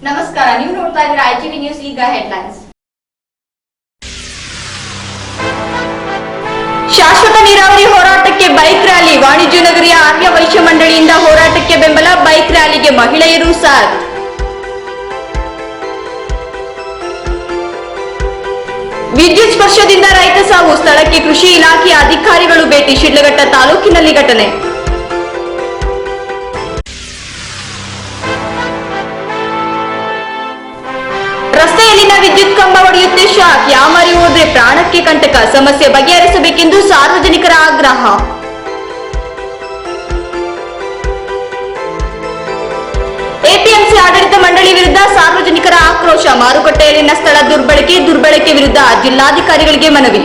ನಮಸ್ಕಾರ, ನೀವು ನೋಡ್ತಾ ಇದ್ದೀರಾ ಐಟಿವಿ ನ್ಯೂಸ್. ಈಗ ಹೆಡ್ಲೈನ್ಸ್. ಶಾಶ್ವತ ನೀರಾವರಿ ಹೋರಾಟಕ್ಕೆ ಬೈಕ್ ರ್ಯಾಲಿ. ವಾಣಿಜ್ಯ ನಗರಿಯ ಆರ್ಯ ವೈಶ್ಯ ಮಂಡಳಿಯಿಂದ ಹೋರಾಟಕ್ಕೆ ಬೆಂಬಲ. ಬೈಕ್ ರ್ಯಾಲಿಗೆ ಮಹಿಳೆಯರು ಸಾಥ್. ವಿದ್ಯುತ್ ಸ್ಪರ್ಶದಿಂದ ರೈತ ಸಾವು. ಸ್ಥಳಕ್ಕೆ ಕೃಷಿ ಇಲಾಖೆಯ ಅಧಿಕಾರಿಗಳು ಭೇಟಿ. ಶಿಡ್ಲಘಟ್ಟ ತಾಲೂಕಿನಲ್ಲಿ ಘಟನೆ. ರಸ್ತೆಯಲ್ಲಿನ ವಿದ್ಯುತ್ ಕಂಬ ಒಡೆಯುತ್ತೆ ಶಾಕ್. ಯಾಮಾರಿ ಹೋದ್ರೆ ಪ್ರಾಣಕ್ಕೆ ಕಂಟಕ. ಸಮಸ್ಯೆ ಬಗೆಹರಿಸಬೇಕೆಂದು ಸಾರ್ವಜನಿಕರ ಆಗ್ರಹ. ಎಪಿಎಂಸಿ ಆಡಳಿತ ಮಂಡಳಿ ವಿರುದ್ಧ ಸಾರ್ವಜನಿಕರ ಆಕ್ರೋಶ. ಮಾರುಕಟ್ಟೆಯಲ್ಲಿನ ಸ್ಥಳ ದುರ್ಬಳಕೆ ವಿರುದ್ಧ ಜಿಲ್ಲಾಧಿಕಾರಿಗಳಿಗೆ ಮನವಿ.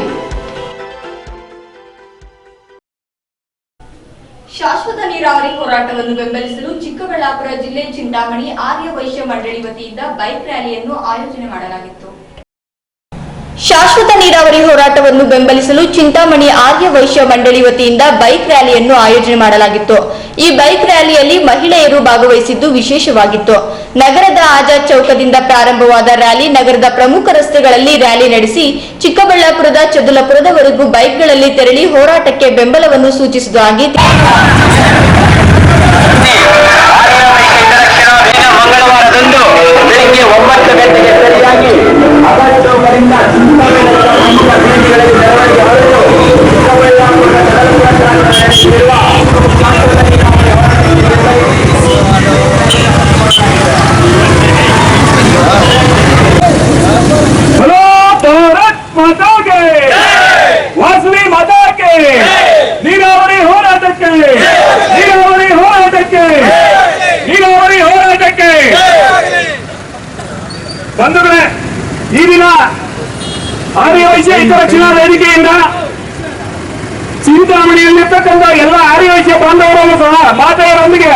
ಶಾಶ್ವತ ನೀರಾವರಿ ಹೋರಾಟವನ್ನು ಬೆಂಬಲಿಸಲು ಚಿಕ್ಕಬಳ್ಳಾಪುರ ಜಿಲ್ಲೆ ಚಿಂತಾಮಣಿ ಆರ್ಯ ವೈಶ್ಯ ಮಂಡಳಿ ವತಿಯಿಂದ ಬೈಕ್ ರ್ಯಾಲಿಯನ್ನು ಆಯೋಜನೆ ಮಾಡಲಾಗಿತ್ತು. ಶಾಶ್ವತ ನೀರಾವರಿ ಹೋರಾಟವನ್ನು ಬೆಂಬಲಿಸಲು ಚಿಂತಾಮಣಿ ಆರ್ಯ ವೈಶ್ಯ ಮಂಡಳಿ ವತಿಯಿಂದ ಬೈಕ್ ರ್ಯಾಲಿಯನ್ನು ಆಯೋಜನೆ ಮಾಡಲಾಗಿತ್ತು. ಈ ಬೈಕ್ ರ್ಯಾಲಿಯಲ್ಲಿ ಮಹಿಳೆಯರು ಭಾಗವಹಿಸಿದ್ದು ವಿಶೇಷವಾಗಿತ್ತು. ನಗರದ ಆಜಾದ್ ಚೌಕದಿಂದ ಪ್ರಾರಂಭವಾದ ರ್ಯಾಲಿ ನಗರದ ಪ್ರಮುಖ ರಸ್ತೆಗಳಲ್ಲಿ ರ್ಯಾಲಿ ನಡೆಸಿ ಚಿಕ್ಕಬಳ್ಳಾಪುರದ ಚದುಲಪುರದವರೆಗೂ ಬೈಕ್ಗಳಲ್ಲಿ ತೆರಳಿ ಹೋರಾಟಕ್ಕೆ ಬೆಂಬಲವನ್ನು ಸೂಚಿಸುವುದಾಗಿ ಮಂಗಳವಾರದಂದು ಬೆಳಿಗ್ಗೆ 9 ಗಂಟೆಗೆ ಸರಿಯಾಗಿ ಆಜಾದ್ ಚೌಕದಿಂದ ವಾಸವಿ ಮಾತಾಕ್ಕೆ ನೀರಾವರಿ ಹೋರಾಟಕ್ಕೆ ನೀರಾವರಿ ಹೋರಾಟಕ್ಕೆ ನೀರಾವರಿ ಹೋರಾಟಕ್ಕೆ ಬಂಧುಗಳೇ, ಈ ದಿನ ಆರ್ಯ ವೈಶ್ಯ ಹಿತರಕ್ಷಣಾ ವೇದಿಕೆಯಿಂದ ಚಿಂತಾಮಣಿಯಲ್ಲಿರ್ತಕ್ಕಂಥ ಎಲ್ಲ ಆರ್ಯ ವೈಶ್ಯ ಬಾಂಧವರಲ್ಲೂ ಸಹ ಮಾತೆಯರೊಂದಿಗೆ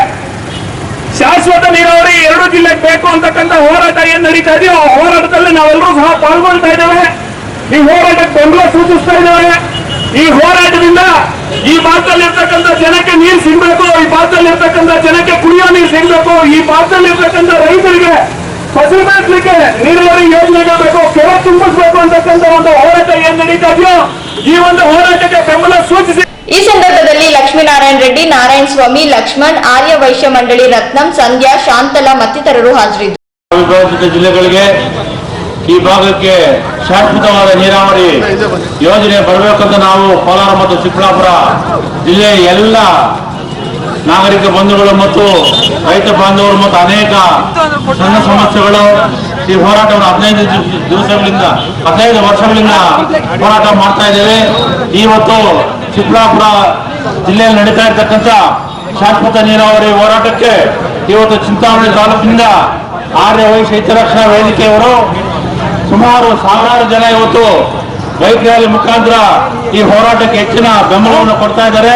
ಶಾಶ್ವತ ನೀರಾವರಿ 2 ಜಿಲ್ಲೆಗೆ ಬೇಕು ಅಂತಕ್ಕಂಥ ಹೋರಾಟ ಏನ್ ನಡೀತಾ ಇದೆಯೋ ಆ ಹೋರಾಟದಲ್ಲಿ ನಾವೆಲ್ಲರೂ ಸಹ ಪಾಲ್ಗೊಳ್ತಾ ಇದ್ದೇವೆ. ಈ ಹೋರಾಟಕ್ಕೆ ಬೆಂಬಲ ಸೂಚಿಸ್ತಾ ಇದ್ದೇವೆ. ಈ ಹೋರಾಟದಿಂದ ಈ ಭಾಗದಲ್ಲಿರ್ತಕ್ಕಂಥ ಜನಕ್ಕೆ ನೀರು ಸಿಗಬೇಕು, ಈ ಭಾಗದಲ್ಲಿರ್ತಕ್ಕಂಥ ಜನಕ್ಕೆ ಕುಡಿಯೋ ನೀರು ಸಿಗಬೇಕು, ಈ ಭಾಗದಲ್ಲಿರ್ತಕ್ಕಂಥ ರೈತರಿಗೆ ಫಸಲು ಬೆಳೆಸಲಿಕ್ಕೆ ನೀರಾವರಿ ಯೋಜನೆಗಳು ಬೇಕು, ಕೆರೆ ತುಂಬಿಸಬೇಕು ಅಂತಕ್ಕಂಥ ಒಂದು ಹೋರಾಟ ಏನ್ ನಡೀತಾ ಇದೆಯೋ ಈ ಒಂದು ಹೋರಾಟಕ್ಕೆ ಬೆಂಬಲ ಸೂಚಿಸಿ. ಈ ಸಂದರ್ಭದಲ್ಲಿ ಲಕ್ಷ್ಮೀನಾರಾಯಣ ರೆಡ್ಡಿ, ನಾರಾಯಣ ಸ್ವಾಮಿ, ಲಕ್ಷ್ಮಣ್, ಆರ್ಯ ವೈಶ್ಯ ಮಂಡಳಿ ರತ್ನಂ, ಸಂಧ್ಯಾ, ಶಾಂತಲಾ ಮತ್ತಿತರರು ಹಾಜರಿದ್ದರು. ಜಿಲ್ಲೆಗಳಿಗೆ ಈ ಭಾಗಕ್ಕೆ ಶಾಶ್ವತವಾದ ನೀರಾವರಿ ಯೋಜನೆ ಬರಬೇಕಂತ ನಾವು ಕೋಲಾರ ಮತ್ತು ಚಿಕ್ಕಬಳ್ಳಾಪುರ ಜಿಲ್ಲೆಯ ಎಲ್ಲ ನಾಗರಿಕ ಬಂಧುಗಳು ಮತ್ತು ರೈತ ಬಾಂಧವರು ಮತ್ತು ಅನೇಕ ಸಣ್ಣ ಸಮಸ್ಯೆಗಳು ಈ ಹೋರಾಟವನ್ನು 15 ವರ್ಷಗಳಿಂದ ಹೋರಾಟ ಮಾಡ್ತಾ ಇದ್ದೇವೆ. ಇವತ್ತು ಚಿಕ್ಕಬಳ್ಳಾಪುರ ಜಿಲ್ಲೆಯಲ್ಲಿ ನಡೀತಾ ಇರ್ತಕ್ಕಂಥ ಶಾಶ್ವತ ನೀರಾವರಿ ಹೋರಾಟಕ್ಕೆ ಇವತ್ತು ಚಿಂತಾಮಣಿ ತಾಲೂಕಿನಿಂದ ಆರ್ಯ ವೈಶ್ಯ ಹಿತರಕ್ಷಣಾ ವೇದಿಕೆಯವರು ಸುಮಾರು ಸಾವಿರಾರು ಜನ ಇವತ್ತು ಬೈಕ್ ರ್ಯಾಲಿ ಮುಖಾಂತರ ಈ ಹೋರಾಟಕ್ಕೆ ಹೆಚ್ಚಿನ ಬೆಂಬಲವನ್ನು ಕೊಡ್ತಾ ಇದ್ದಾರೆ.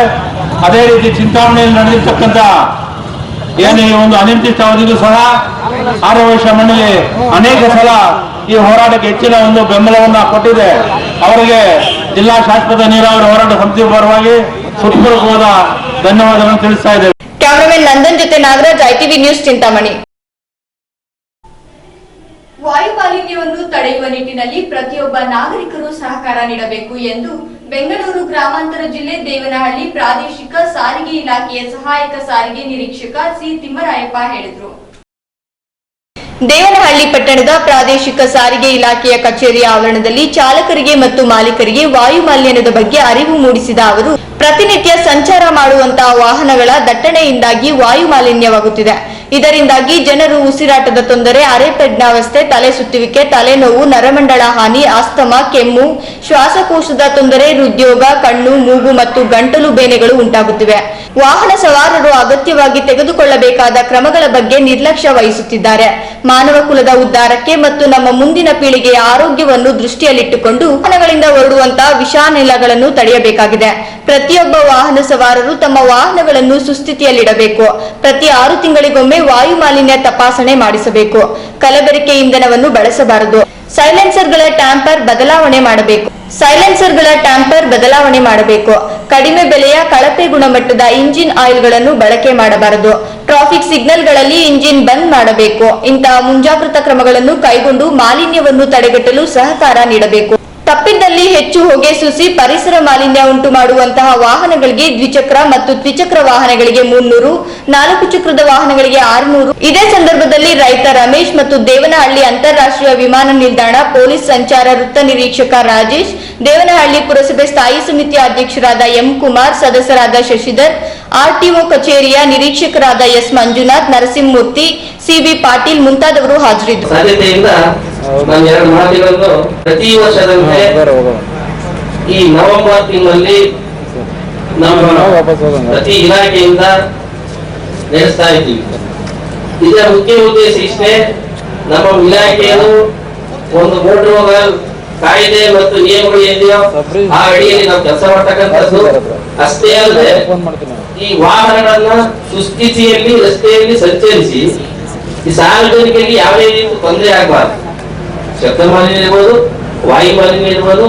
ಅದೇ ರೀತಿ ಚಿಂತಾಮಣಿಯಲ್ಲಿ ನಡೆದಿರ್ತಕ್ಕಂಥ ಏನು ಈ ಒಂದು ಅನಿರ್ದಿಷ್ಟ ಅವಧಿಗೂ ಸಹ ಆರ್ಯ ವೈಶ್ಯ ಮಂಡಳಿ ಅನೇಕ ಸಲ ಈ ಹೋರಾಟಕ್ಕೆ ಹೆಚ್ಚಿನ ಒಂದು ಬೆಂಬಲವನ್ನ ಕೊಟ್ಟಿದೆ. ಅವರಿಗೆ ಜಿಲ್ಲಾ ಶಾಶ್ವತ ನೀರಾವರಿ ಹೋರಾಟ ಸಮಿತಿ ಪರವಾಗಿ ಹೃತ್ಪೂರ್ವಕವಾದ ಧನ್ಯವಾದಗಳನ್ನು ತಿಳಿಸ್ತಾ ಇದ್ದೇವೆ. ಕ್ಯಾಮರಾಮನ್ ನಂದನ್ ಜೊತೆ ನಾಗರಾಜ್, ಐಟಿವಿ ನ್ಯೂಸ್, ಚಿಂತಾಮಣಿ. ವಾಯು ಮಾಲಿನ್ಯವನ್ನು ತಡೆಯುವ ನಿಟ್ಟಿನಲ್ಲಿ ಪ್ರತಿಯೊಬ್ಬ ನಾಗರಿಕರು ಸಹಕಾರ ನೀಡಬೇಕು ಎಂದು ಬೆಂಗಳೂರು ಗ್ರಾಮಾಂತರ ಜಿಲ್ಲೆ ದೇವನಹಳ್ಳಿ ಪ್ರಾದೇಶಿಕ ಸಾರಿಗೆ ಇಲಾಖೆಯ ಸಹಾಯಕ ಸಾರಿಗೆ ನಿರೀಕ್ಷಕ ಸಿ ತಿಮ್ಮರಾಯಪ್ಪ ಹೇಳಿದರು. ದೇವನಹಳ್ಳಿ ಪಟ್ಟಣದ ಪ್ರಾದೇಶಿಕ ಸಾರಿಗೆ ಇಲಾಖೆಯ ಕಚೇರಿಯ ಆವರಣದಲ್ಲಿ ಚಾಲಕರಿಗೆ ಮತ್ತು ಮಾಲೀಕರಿಗೆ ವಾಯು ಮಾಲಿನ್ಯದ ಬಗ್ಗೆ ಅರಿವು ಮೂಡಿಸಿದ ಅವರು, ಪ್ರತಿನಿತ್ಯ ಸಂಚಾರ ಮಾಡುವಂತಹ ವಾಹನಗಳ ದಟ್ಟಣೆಯಿಂದಾಗಿ ವಾಯು ಮಾಲಿನ್ಯವಾಗುತ್ತಿದೆ. ಇದರಿಂದಾಗಿ ಜನರು ಉಸಿರಾಟದ ತೊಂದರೆ, ಅರೆಪ್ರಜ್ಞಾವಸ್ಥೆ, ತಲೆ ಸುತ್ತುವಿಕೆ, ತಲೆನೋವು, ನರಮಂಡಲ ಹಾನಿ, ಆಸ್ತಮಾ, ಕೆಮ್ಮು, ಶ್ವಾಸಕೋಶದ ತೊಂದರೆ, ಹೃದ್ರೋಗ, ಕಣ್ಣು, ಮೂಗು ಮತ್ತು ಗಂಟಲು ಬೇನೆಗಳು ಉಂಟಾಗುತ್ತಿವೆ. ವಾಹನ ಸವಾರರು ಅಗತ್ಯವಾಗಿ ತೆಗೆದುಕೊಳ್ಳಬೇಕಾದ ಕ್ರಮಗಳ ಬಗ್ಗೆ ನಿರ್ಲಕ್ಷ್ಯ ವಹಿಸುತ್ತಿದ್ದಾರೆ. ಮಾನವ ಕುಲದ ಉದ್ಧಾರಕ್ಕೆ ಮತ್ತು ನಮ್ಮ ಮುಂದಿನ ಪೀಳಿಗೆಯ ಆರೋಗ್ಯವನ್ನು ದೃಷ್ಟಿಯಲ್ಲಿಟ್ಟುಕೊಂಡು ವಾಹನಗಳಿಂದ ಹೊರಡುವಂತಹ ವಿಷಾನಿಲಗಳನ್ನು ತಡೆಯಬೇಕಾಗಿದೆ. ಪ್ರತಿಯೊಬ್ಬ ವಾಹನ ಸವಾರರು ತಮ್ಮ ವಾಹನಗಳನ್ನು ಸುಸ್ಥಿತಿಯಲ್ಲಿಡಬೇಕು. ಪ್ರತಿ 6 ತಿಂಗಳಿಗೊಮ್ಮೆ ವಾಯು ಮಾಲಿನ್ಯ ತಪಾಸಣೆ ಮಾಡಿಸಬೇಕು. ಕಲಬೆರಕೆ ಇಂಧನವನ್ನು ಬಳಸಬಾರದು. ಸೈಲೆನ್ಸರ್ಗಳ ಟ್ಯಾಂಪರ್ ಬದಲಾವಣೆ ಮಾಡಬೇಕು. ಸೈಲೆನ್ಸರ್ಗಳ ಟ್ಯಾಂಪರ್ ಬದಲಾವಣೆ ಮಾಡಬೇಕು. ಕಡಿಮೆ ಬೆಲೆಯ ಕಳಪೆ ಗುಣಮಟ್ಟದ ಇಂಜಿನ್ ಆಯಿಲ್ಗಳನ್ನು ಬಳಕೆ ಮಾಡಬಾರದು. ಟ್ರಾಫಿಕ್ ಸಿಗ್ನಲ್ಗಳಲ್ಲಿ ಇಂಜಿನ್ ಬಂದ್ ಮಾಡಬೇಕು. ಇಂತಹ ಮುಂಜಾಗ್ರತಾ ಕ್ರಮಗಳನ್ನು ಕೈಗೊಂಡು ಮಾಲಿನ್ಯವನ್ನು ತಡೆಗಟ್ಟಲು ಸಹಕಾರ ನೀಡಬೇಕು. ತಪ್ಪಿದ್ದಲ್ಲಿ ಹೆಚ್ಚು ಹೊಗೆ ಸೂಸಿ ಪರಿಸರ ಮಾಲಿನ್ಯ ಉಂಟು ಮಾಡುವಂತಹ ವಾಹನಗಳಿಗೆ ದ್ವಿಚಕ್ರ ಮತ್ತು ತ್ರಿಚಕ್ರ ವಾಹನಗಳಿಗೆ 300, 4 ಚಕ್ರದ ವಾಹನಗಳಿಗೆ 600. ಇದೇ ಸಂದರ್ಭದಲ್ಲಿ ರೈತ ರಮೇಶ್ ಮತ್ತು ದೇವನಹಳ್ಳಿ ಅಂತಾರಾಷ್ಟ್ರೀಯ ವಿಮಾನ ನಿಲ್ದಾಣ ಪೊಲೀಸ್ ಸಂಚಾರ ವೃತ್ತ ನಿರೀಕ್ಷಕ ರಾಜೇಶ್, ದೇವನಹಳ್ಳಿ ಪುರಸಭೆ ಸ್ಥಾಯಿ ಸಮಿತಿ ಅಧ್ಯಕ್ಷರಾದ ಎಂ ಕುಮಾರ್, ಸದಸ್ಯರಾದ ಶಶಿಧರ್, ಆರ್ಟಿಒ ಕಚೇರಿಯ ನಿರೀಕ್ಷಕರಾದ ಎಸ್ ಮಂಜುನಾಥ್, ನರಸಿಂಹಮೂರ್ತಿ, ಸಿಬಿ ಪಾಟೀಲ್ ಮುಂತಾದವರು ಹಾಜರಿದ್ದರು. ನಾನು 2 ಮಾತುಗಳನ್ನು ಪ್ರತಿ ವರ್ಷದಂತೆ ಈ ನವೆಂಬರ್ ತಿಂಗಳಲ್ಲಿ ನಮ್ಮ ಪ್ರತಿ ಇಲಾಖೆಯಿಂದ ನಡೆಸ್ತಾ ಇದ್ದೀವಿ. ಇದರ ಮುಖ್ಯ ಉದ್ದೇಶ ಇಷ್ಟೇ, ನಮ್ಮ ಇಲಾಖೆಯನ್ನು ಒಂದು ಮೋಟರ್ ವೆಹಿಕಲ್ ಕಾಯ್ದೆ ಮತ್ತು ನಿಯಮಗಳು ಏನಿದೆಯೋ ಆ ಅಡಿಯಲ್ಲಿ ನಾವು ಕೆಲಸ ಮಾಡ್ತಕ್ಕಂಥದ್ದು ಅಷ್ಟೇ ಅಲ್ಲದೆ ಈ ವಾಹನಗಳನ್ನ ಸುಸ್ಥಿತಿಯಲ್ಲಿ ರಸ್ತೆಯಲ್ಲಿ ಸಂಚರಿಸಿ ಈ ಸಾರ್ವಜನಿಕರಿಗೆ ಯಾವುದೇ ರೀತಿ ತೊಂದರೆ ಆಗಬಾರದು. ಶಬ್ದ ಮಾಲಿನ್ಯ ಇರ್ಬೋದು, ವಾಯು ಮಾಲಿನ್ಯ ಇರ್ಬೋದು,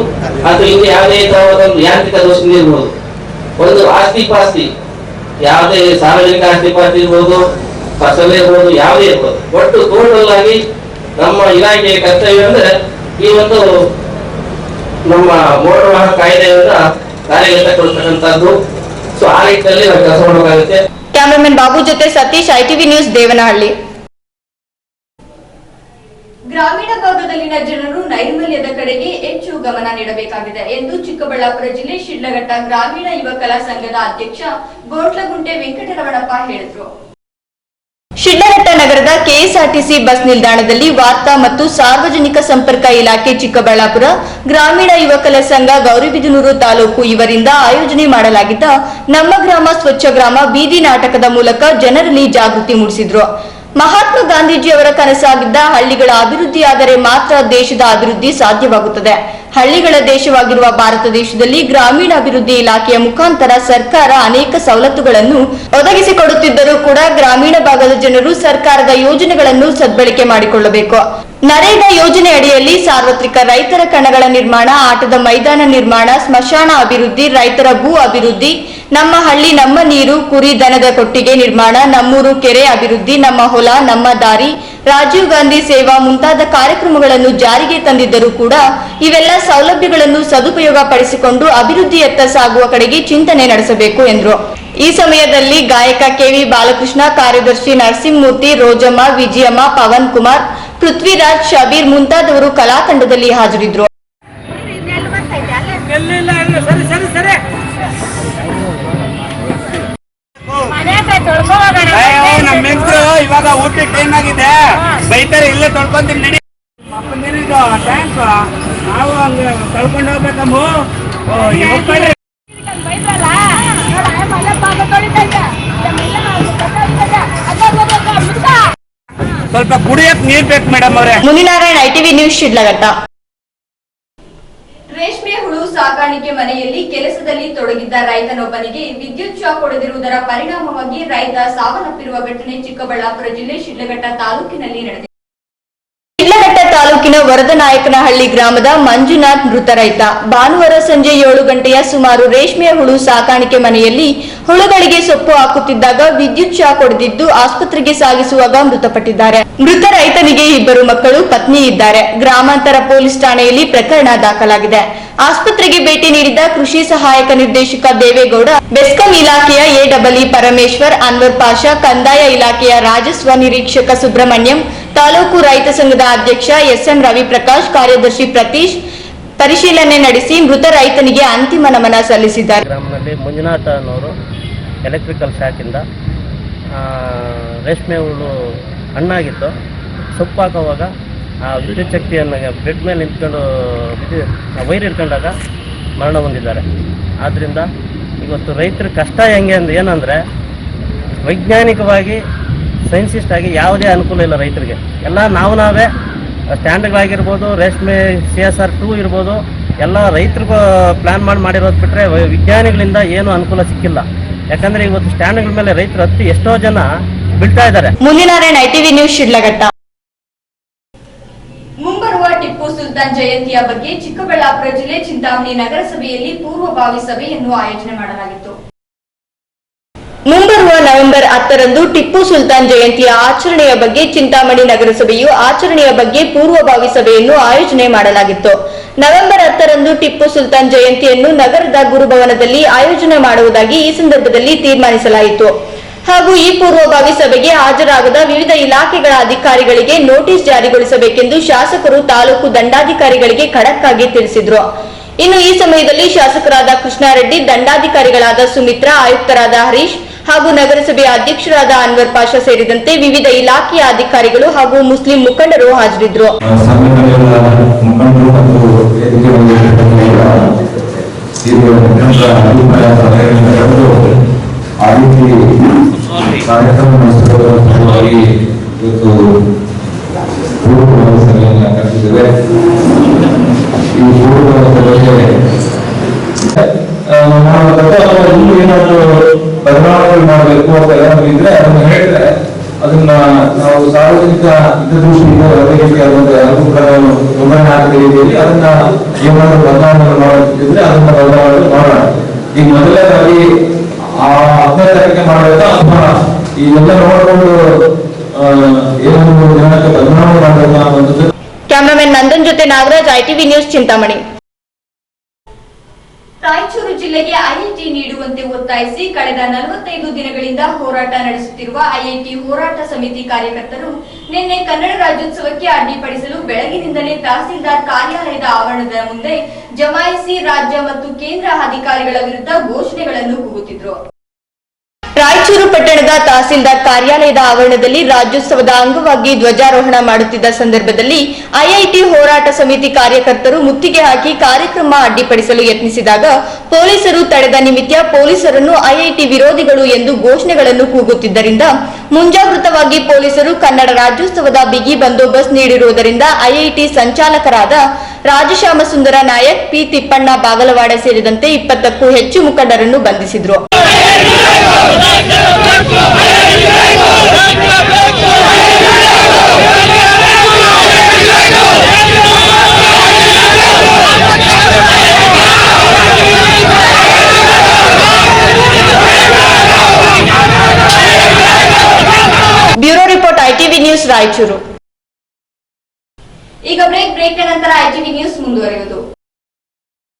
ಅಥವಾ ಇಲ್ಲಿ ಯಾವುದೇ ಒಂದು ಯಾಂತ್ರಿಕ ದೋಷದಿಂದ ಇರ್ಬೋದು, ಒಂದು ಆಸ್ತಿ ಪಾಸ್ತಿ ಯಾವುದೇ ಸಾರ್ವಜನಿಕ ಆಸ್ತಿ ಪಾಸ್ತಿ ಇರ್ಬೋದು, ಫಸಲ್ ಇರ್ಬೋದು, ಯಾವುದೇ ಇರ್ಬೋದು, ಒಟ್ಟು ಟೋಟಲ್ ಆಗಿ ನಮ್ಮ ಇಲಾಖೆಯ ಕರ್ತವ್ಯ ಅಂದ್ರೆ ಈ ಒಂದು ನಮ್ಮ ಮೋಟಾರ್ ವಾಹನ ಕಾಯ್ದೆಯಿಂದ ಕಾರ್ಯಗತಗೊಳಿಸತಕ್ಕಂಥದ್ದು. ಸೊ ಆ ನಿಟ್ಟಿನಲ್ಲಿ ನಾವು ಕೆಲಸ ಮಾಡಬೇಕಾಗುತ್ತೆ. ಕ್ಯಾಮರಾಮನ್ ಬಾಬು ಜೊತೆ ಸತೀಶ್, ITV ನ್ಯೂಸ್, ದೇವನಹಳ್ಳಿ. ಗ್ರಾಮೀಣ ಭಾಗದಲ್ಲಿನ ಜನರು ನೈರ್ಮಲ್ಯದ ಕಡೆಗೆ ಹೆಚ್ಚು ಗಮನ ನೀಡಬೇಕಾಗಿದೆ ಎಂದು ಚಿಕ್ಕಬಳ್ಳಾಪುರ ಜಿಲ್ಲೆ ಶಿಡ್ಲಘಟ್ಟ ಗ್ರಾಮೀಣ ಯುವ ಕಲಾ ಸಂಘದ ಅಧ್ಯಕ್ಷ ಗೋಟ್ಲಗುಂಟೆ ವೆಂಕಟರಮಣಪ್ಪ ಹೇಳಿದರು. ಶಿಡ್ಲಘಟ್ಟ ನಗರದ ಕೆಎಸ್ಆರ್ಟಿಸಿ ಬಸ್ ನಿಲ್ದಾಣದಲ್ಲಿ ವಾರ್ತಾ ಮತ್ತು ಸಾರ್ವಜನಿಕ ಸಂಪರ್ಕ ಇಲಾಖೆ ಚಿಕ್ಕಬಳ್ಳಾಪುರ ಗ್ರಾಮೀಣ ಯುವ ಕಲಾ ಸಂಘ ಗೌರಿಬಿದನೂರು ತಾಲೂಕು ಇವರಿಂದ ಆಯೋಜನೆ ಮಾಡಲಾಗಿದ್ದ ನಮ್ಮ ಗ್ರಾಮ ಸ್ವಚ್ಛ ಗ್ರಾಮ ಬೀದಿ ನಾಟಕದ ಮೂಲಕ ಜನರಲ್ಲಿ ಜಾಗೃತಿ ಮೂಡಿಸಿದ್ರು. ಮಹಾತ್ಮ ಗಾಂಧೀಜಿಯವರ ಕನಸಾಗಿದ್ದ ಹಳ್ಳಿಗಳ ಅಭಿವೃದ್ಧಿಯಾದರೆ ಮಾತ್ರ ದೇಶದ ಅಭಿವೃದ್ಧಿ ಸಾಧ್ಯವಾಗುತ್ತದೆ. ಹಳ್ಳಿಗಳ ದೇಶವಾಗಿರುವ ಭಾರತ ದೇಶದಲ್ಲಿ ಗ್ರಾಮೀಣ ಅಭಿವೃದ್ಧಿ ಇಲಾಖೆಯ ಮುಖಾಂತರ ಸರ್ಕಾರ ಅನೇಕ ಸವಲತ್ತುಗಳನ್ನು ಒದಗಿಸಿಕೊಡುತ್ತಿದ್ದರೂ ಕೂಡ ಗ್ರಾಮೀಣ ಭಾಗದ ಜನರು ಸರ್ಕಾರದ ಯೋಜನೆಗಳನ್ನು ಸದ್ಬಳಕೆ ಮಾಡಿಕೊಳ್ಳಬೇಕು. ನರೇಗಾ ಯೋಜನೆ ಅಡಿಯಲ್ಲಿ ಸಾರ್ವತ್ರಿಕ ರೈತರ ಕಣಗಳ ನಿರ್ಮಾಣ, ಆಟದ ಮೈದಾನ ನಿರ್ಮಾಣ, ಸ್ಮಶಾನ ಅಭಿವೃದ್ಧಿ, ರೈತರ ಭೂ ಅಭಿವೃದ್ಧಿ, ನಮ್ಮ ಹಳ್ಳಿ ನಮ್ಮ ನೀರು, ಕುರಿ ದನದ ಕೊಟ್ಟಿಗೆ ನಿರ್ಮಾಣ, ನಮ್ಮೂರು ಕೆರೆ ಅಭಿವೃದ್ಧಿ, ನಮ್ಮ ಹೊಲ ನಮ್ಮ ದಾರಿ, ರಾಜೀವ್ ಗಾಂಧಿ ಸೇವಾ ಮುಂತಾದ ಕಾರ್ಯಕ್ರಮಗಳನ್ನು ಜಾರಿಗೆ ತಂದಿದ್ದರೂ ಕೂಡ ಇವೆಲ್ಲ ಸೌಲಭ್ಯಗಳನ್ನು ಸದುಪಯೋಗ ಪಡಿಸಿಕೊಂಡು ಅಭಿವೃದ್ಧಿಯತ್ತ ಸಾಗುವ ಕಡೆಗೆ ಚಿಂತನೆ ನಡೆಸಬೇಕು ಎಂದರು. ಈ ಸಮಯದಲ್ಲಿ ಗಾಯಕ ಕೆವಿ ಬಾಲಕೃಷ್ಣ, ಕಾರ್ಯದರ್ಶಿ ನರಸಿಂಹಮೂರ್ತಿ, ರೋಜಮ್ಮ, ವಿಜಯಮ್ಮ, ಪವನ್ ಕುಮಾರ್, ಪೃಥ್ವಿರಾಜ್, ಶಬೀರ್ ಮುಂತಾದವರು ಕಲಾತಂಡದಲ್ಲಿ ಹಾಜರಿದ್ದರು. ಇವಾಗ ಊಟಕ್ಕೆ ಏನಾಗಿದೆ ಬೈತಾರೆ, ಇಲ್ಲೇ ತೊಳ್ಕೊಂತೀನಿ ನಡಿ. ಟ್ಯಾಂಕ್ ನಾವು ಹಂಗ ತೊಳ್ಕೊಂಡು ಹೋಗ್ಬೇಕಮ್ಮ. ಸ್ವಲ್ಪ ಕುಡಿಯಕ್ ನೀರ್ ಬೇಕು ಮೇಡಮ್ ಅವರೇ. ಮುನಿನಾರಾಯಣ್, ITV ನ್ಯೂಸ್, ಶಿಡ್ಲಘಟ್ಟ. ರೇಷ್ಮೆ ಹುಳು ಸಾಕಾಣಿಕೆ ಮನೆಯಲ್ಲಿ ಕೆಲಸದಲ್ಲಿ ತೊಡಗಿದ್ದ ರೈತನೊಬ್ಬನಿಗೆ ವಿದ್ಯುತ್ ಶಾಕ್ ಹೊಡೆದಿರುವುದರ ಪರಿಣಾಮವಾಗಿ ರೈತ ಸಾವನ್ನಪ್ಪಿರುವ ಘಟನೆ ಚಿಕ್ಕಬಳ್ಳಾಪುರ ಜಿಲ್ಲೆ ಶಿಡ್ಲಘಟ್ಟ ತಾಲೂಕಿನಲ್ಲಿ ನಡೆದಿದೆ. ಶಿಡ್ಲಘಟ್ಟ ತಾಲೂಕಿನ ವರದನಾಯಕನಹಳ್ಳಿ ಗ್ರಾಮದ ಮಂಜುನಾಥ್ ಮೃತ ರೈತ. ಭಾನುವಾರ ಸಂಜೆ 7 ಗಂಟೆಯ ಸುಮಾರು ರೇಷ್ಮೆ ಹುಳು ಸಾಕಾಣಿಕೆ ಮನೆಯಲ್ಲಿ ಹುಳುಗಳಿಗೆ ಸೊಪ್ಪು ಹಾಕುತ್ತಿದ್ದಾಗ ವಿದ್ಯುತ್ ಶಾಕ್ ಹೊಡೆದಿದ್ದು ಆಸ್ಪತ್ರೆಗೆ ಸಾಗಿಸುವಾಗ ಮೃತಪಟ್ಟಿದ್ದಾರೆ. ಮೃತ ರೈತನಿಗೆ 2 ಮಕ್ಕಳು, ಪತ್ನಿ ಇದ್ದಾರೆ. ಗ್ರಾಮಾಂತರ ಪೊಲೀಸ್ ಠಾಣೆಯಲ್ಲಿ ಪ್ರಕರಣ ದಾಖಲಾಗಿದೆ. ಆಸ್ಪತ್ರೆಗೆ ಭೇಟಿ ನೀಡಿದ ಕೃಷಿ ಸಹಾಯಕ ನಿರ್ದೇಶಕ ದೇವೇಗೌಡ, ಬೆಸ್ಕಾಂ ಇಲಾಖೆಯ AEE ಪರಮೇಶ್ವರ್, ಅನ್ವರ್ ಪಾಷಾ, ಕಂದಾಯ ಇಲಾಖೆಯ ರಾಜಸ್ವ ನಿರೀಕ್ಷಕ ಸುಬ್ರಹ್ಮಣ್ಯಂ, ತಾಲೂಕು ರೈತ ಸಂಘದ ಅಧ್ಯಕ್ಷ SM ರವಿಪ್ರಕಾಶ್, ಕಾರ್ಯದರ್ಶಿ ಪ್ರತೀಶ್ ಪರಿಶೀಲನೆ ನಡೆಸಿ ಮೃತ ರೈತನಿಗೆ ಅಂತಿಮ ನಮನ ಸಲ್ಲಿಸಿದ್ದಾರೆ. ಗ್ರಾಮದಲ್ಲಿ ಮಂಜುನಾಥ ಅನ್ನೋರು ಎಲೆಕ್ಟ್ರಿಕಲ್ ಶಾಕಿಂದ ರೇಷ್ಮೆ ಹುಳು ಹಣ್ಣಾಗಿತ್ತು. ಸೊಪ್ಪು ಹಾಕೋವಾಗ ಆ ವಿದ್ಯುತ್ ಶಕ್ತಿಯನ್ನು ಬ್ರೆಡ್ ಮೇಲೆ ನಿಂತ್ಕೊಂಡು ವೈರ್ ಇಟ್ಕೊಂಡಾಗ ಮರಣ ಹೊಂದಿದ್ದಾರೆ. ಆದ್ದರಿಂದ ಇವತ್ತು ರೈತರ ಕಷ್ಟ ಹೆಂಗೆ ಏನಂದರೆ ವೈಜ್ಞಾನಿಕವಾಗಿ ಸೈನ್ಸಿಸ್ಟ್ ಆಗಿ ಯಾವುದೇ ಅನುಕೂಲ ಇಲ್ಲ ರೈತರಿಗೆ. ಎಲ್ಲ ನಾವೇ ಸ್ಟ್ಯಾಂಡ್ಗಳಾಗಿರ್ಬೋದು, ರೇಷ್ಮೆ CSR 2 ಇರ್ಬೋದು, ಎಲ್ಲ ರೈತರಿಗೂ ಪ್ಲ್ಯಾನ್ ಮಾಡಿರೋದು ಬಿಟ್ಟರೆ ವಿಜ್ಞಾನಿಗಳಿಂದ ಏನೂ ಅನುಕೂಲ ಸಿಕ್ಕಿಲ್ಲ. ಯಾಕಂದರೆ ಇವತ್ತು ಸ್ಟ್ಯಾಂಡ್ಗಳ ಮೇಲೆ ರೈತರು ಹತ್ತಿ ಎಷ್ಟೋ ಜನ ಬೀಳ್ತಾ ಇದ್ದಾರೆ. ಮುನಿನಾರಾಯಣ್, ITV ನ್ಯೂಸ್, ಶಿಡ್ಲಘಟ್ಟ. ಮುಂಬರುವ ಟಿಪ್ಪು ಸುಲ್ತಾನ್ ಜಯಂತಿಯ ಬಗ್ಗೆ ಚಿಕ್ಕಬಳ್ಳಾಪುರ ಜಿಲ್ಲೆ ಚಿಂತಾಮಣಿ ನಗರಸಭೆಯಲ್ಲಿ ಪೂರ್ವಭಾವಿ ಸಭೆಯನ್ನು ಆಯೋಜನೆ ಮಾಡಲಾಗಿತ್ತು. ಮುಂಬರುವ ನವೆಂಬರ್ 10ರಂದು ಟಿಪ್ಪು ಸುಲ್ತಾನ್ ಜಯಂತಿಯ ಆಚರಣೆಯ ಬಗ್ಗೆ ಚಿಂತಾಮಣಿ ನಗರಸಭೆಯು ಆಚರಣೆಯ ಬಗ್ಗೆ ಪೂರ್ವಭಾವಿ ಸಭೆಯನ್ನು ಆಯೋಜನೆ ಮಾಡಲಾಗಿತ್ತು. ನವೆಂಬರ್ 10ರಂದು ಟಿಪ್ಪು ಸುಲ್ತಾನ್ ಜಯಂತಿಯನ್ನು ನಗರದ ಗುರುಭವನದಲ್ಲಿ ಆಯೋಜನೆ ಮಾಡುವುದಾಗಿ ಈ ಸಂದರ್ಭದಲ್ಲಿ ತೀರ್ಮಾನಿಸಲಾಯಿತು. ಹಾಗೂ ಈ ಪೂರ್ವಭಾವಿ ಸಭೆಗೆ ಹಾಜರಾಗದ ವಿವಿಧ ಇಲಾಖೆಗಳ ಅಧಿಕಾರಿಗಳಿಗೆ ನೋಟಿಸ್ ಜಾರಿಗೊಳಿಸಬೇಕೆಂದು ಶಾಸಕರು ತಾಲೂಕು ದಂಡಾಧಿಕಾರಿಗಳಿಗೆ ಖಡಕ್ ಆಗಿ ತಿಳಿಸಿದರು. ಇನ್ನು ಈ ಸಮಯದಲ್ಲಿ ಶಾಸಕರಾದ ಕೃಷ್ಣಾರೆಡ್ಡಿ, ದಂಡಾಧಿಕಾರಿಗಳಾದ ಸುಮಿತ್ರಾ, ಆಯುಕ್ತರಾದ ಹರೀಶ್ ಹಾಗೂ ನಗರಸಭೆಯ ಅಧ್ಯಕ್ಷರಾದ ಅನ್ವರ್ ಪಾಷಾ ಸೇರಿದಂತೆ ವಿವಿಧ ಇಲಾಖೆಯ ಅಧಿಕಾರಿಗಳು ಹಾಗೂ ಮುಸ್ಲಿಂ ಮುಖಂಡರು ಹಾಜರಿದ್ದರು. ಏನಾದರೂ ಬದಲಾವಣೆ ಮಾಡಬೇಕು ಅಂತ ಏನಾದ್ರು ಇದ್ರೆ ಅದನ್ನ ಹೇಳಿದ್ರೆ ಅದನ್ನ ನಾವು ಸಾರ್ವಜನಿಕ ಹಿತದೃಷ್ಟಿಯಿಂದ ತೊಂದರೆ ಆಗದ ರೀತಿಯಲ್ಲಿ ಅದನ್ನ ಏನಾದ್ರು ಬದಲಾವಣೆ ಮಾಡೋದಿದ್ರೆ ಅದನ್ನ ಬದಲಾವಣೆ ಮಾಡೋಣ. ಈಗ ಮೊದಲನೇದಾಗಿ ಆ 10ನೇ ತಾರೀಕಿಗೆ ಮಾಡಬೇಕಾ ಅಥವಾ ಇದೆಲ್ಲ ನೋಡಿಕೊಂಡು ಏನಾದ್ರು ಜನಕ್ಕೆ ಬದಲಾವಣೆ ಮಾಡಬೇಕಾ ಅನ್ನೋದು. ಕ್ಯಾಮರಾಮನ್ ನಂದನ್ ಜೊತೆ ನಾಗರಾಜ್, ITV ನ್ಯೂಸ್, ಚಿಂತಾಮಣಿ. ರಾಯಚೂರು ಜಿಲ್ಲೆಗೆ ಐಐಟಿ ನೀಡುವಂತೆ ಒತ್ತಾಯಿಸಿ ಕಳೆದ 45 ದಿನಗಳಿಂದ ಹೋರಾಟ ನಡೆಸುತ್ತಿರುವ ಐಐಟಿ ಹೋರಾಟ ಸಮಿತಿ ಕಾರ್ಯಕರ್ತರು ನಿನ್ನೆ ಕನ್ನಡ ರಾಜ್ಯೋತ್ಸವಕ್ಕೆ ಅಡ್ಡಿಪಡಿಸಲು ಬೆಳಗಿನಿಂದಲೇ ತಹಸೀಲ್ದಾರ್ ಕಾರ್ಯಾಲಯದ ಆವರಣದ ಮುಂದೆ ಜಮಾಯಿಸಿ ರಾಜ್ಯ ಮತ್ತು ಕೇಂದ್ರ ಅಧಿಕಾರಿಗಳ ವಿರುದ್ಧ ಘೋಷಣೆಗಳನ್ನು ಕೂಗುತ್ತಿದ್ದರು. ರಾಯಚೂರು ಪಟ್ಟಣದ ತಹಸೀಲ್ದಾರ್ ಕಾರ್ಯಾಲಯದ ಆವರಣದಲ್ಲಿ ರಾಜ್ಯೋತ್ಸವದ ಅಂಗವಾಗಿ ಧ್ವಜಾರೋಹಣ ಮಾಡುತ್ತಿದ್ದ ಸಂದರ್ಭದಲ್ಲಿ ಐಐಟಿ ಹೋರಾಟ ಸಮಿತಿ ಕಾರ್ಯಕರ್ತರು ಮುತ್ತಿಗೆ ಹಾಕಿ ಕಾರ್ಯಕ್ರಮ ಅಡ್ಡಿಪಡಿಸಲು ಯತ್ನಿಸಿದಾಗ ಪೊಲೀಸರು ತಡೆದ ನಿಮಿತ್ತ ಪೊಲೀಸರನ್ನು ಐಐಟಿ ವಿರೋಧಿಗಳು ಎಂದು ಘೋಷಣೆಗಳನ್ನು ಕೂಗುತ್ತಿದ್ದರಿಂದ ಮುಂಜಾಗೃತವಾಗಿ ಪೊಲೀಸರು ಕನ್ನಡ ರಾಜ್ಯೋತ್ಸವದ ಬಿಗಿ ಬಂದೋಬಸ್ತ್ ನೀಡಿರುವುದರಿಂದ ಐಐಟಿ ಸಂಚಾಲಕರಾದ ರಾಜಶ್ಯಾಮ ಸುಂದರ ನಾಯಕ್, ಪಿ ತಿಪ್ಪಣ್ಣ ಬಾಗಲವಾಡ ಸೇರಿದಂತೆ 20ಕ್ಕೂ ಹೆಚ್ಚು ಮುಖಂಡರನ್ನು ಬಂಧಿಸಿದರು. Bureau report, ITV news, Raichur. ಈಗ ಬ್ರೇಕ್ ನಂತರ ITV ನ್ಯೂಸ್ ಮುಂದುವರಿಯುವುದು.